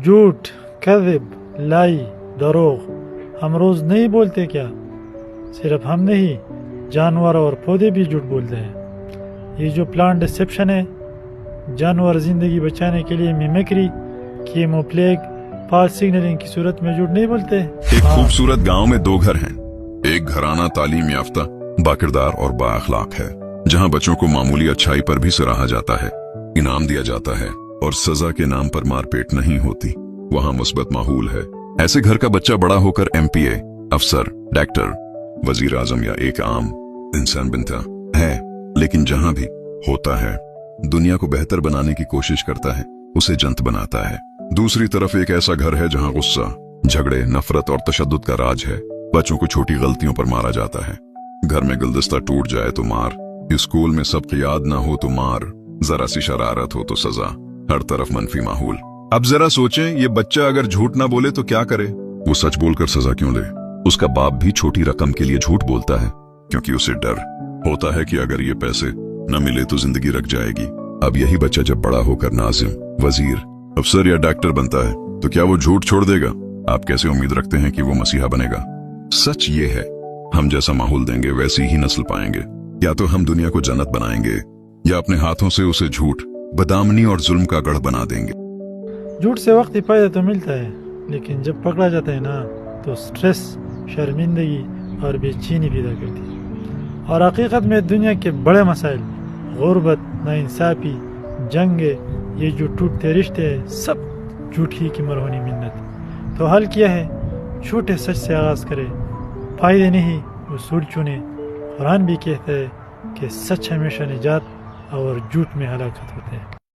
جھوٹ، کذب، لائی، دروغ ہم روز نہیں بولتے کیا؟ صرف ہم نہیں، جانور اور پودے بھی جھوٹ بولتے ہیں۔ یہ جو پلانٹ ڈسیپشن ہے، جانور زندگی بچانے کے لیے میمیکری، کیمو پلیگ، فالس سگنلنگ کی صورت میں جھوٹ نہیں بولتے۔ ایک خوبصورت گاؤں میں دو گھر ہیں۔ ایک گھرانہ تعلیم یافتہ، باکردار اور با اخلاق ہے، جہاں بچوں کو معمولی اچھائی پر بھی سراہا جاتا ہے، انعام دیا جاتا ہے اور سزا کے نام پر مار پیٹ نہیں ہوتی۔ وہاں مثبت ماحول ہے۔ ایسے گھر کا بچہ بڑا ہو کر MP، افسر، ڈاکٹر، وزیر اعظم یا ایک عام انسان بنتا ہے، لیکن جہاں بھی ہوتا ہے دنیا کو بہتر بنانے کی کوشش کرتا ہے، اسے جنت بناتا ہے۔ دوسری طرف ایک ایسا گھر ہے جہاں غصہ، جھگڑے، نفرت اور تشدد کا راج ہے۔ بچوں کو چھوٹی غلطیوں پر مارا جاتا ہے۔ گھر میں گلدستہ ٹوٹ جائے تو مار، اسکول میں سبق یاد نہ ہو تو مار، ذرا سی شرارت ہو تو سزا، ہر طرف منفی ماحول۔ اب ذرا سوچیں، یہ بچہ اگر جھوٹ نہ بولے تو کیا کرے؟ وہ سچ بول کر سزا کیوں لے؟ اس کا باپ بھی چھوٹی رقم کے لیے جھوٹ بولتا ہے کیونکہ اسے ڈر ہوتا ہے کہ اگر یہ پیسے نہ ملے تو زندگی رک جائے گی۔ اب یہی بچہ جب بڑا ہو کر ناظم، وزیر، افسر یا ڈاکٹر بنتا ہے تو کیا وہ جھوٹ چھوڑ دے گا؟ آپ کیسے امید رکھتے ہیں کہ وہ مسیحا بنے گا؟ سچ یہ ہے، ہم جیسا ماحول دیں گے ویسی ہی نسل پائیں گے۔ یا تو ہم دنیا کو جنت بنائیں گے یا اپنے ہاتھوں سے اسے جھوٹ، بدامنی اور ظلم کا گڑھ بنا دیں گے۔ جھوٹ سے وقتی فائدہ تو ملتا ہے، لیکن جب پکڑا جاتا ہے نا تو سٹریس، شرمندگی اور بے چینی پیدا کرتی ہے۔ اور حقیقت میں دنیا کے بڑے مسائل، غربت، ناانصافی، جنگیں، یہ جو ٹوٹتے رشتے ہیں، سب جھوٹ ہی کی مرہونی منت۔ تو حل کیا ہے؟ چھوٹے سچ سے آغاز کرے، فائدے نہیں اصول چنے۔ قرآن بھی کہتا ہے کہ سچ ہمیشہ نجات اور جھوٹ میں ہلاکت ہوتے ہیں۔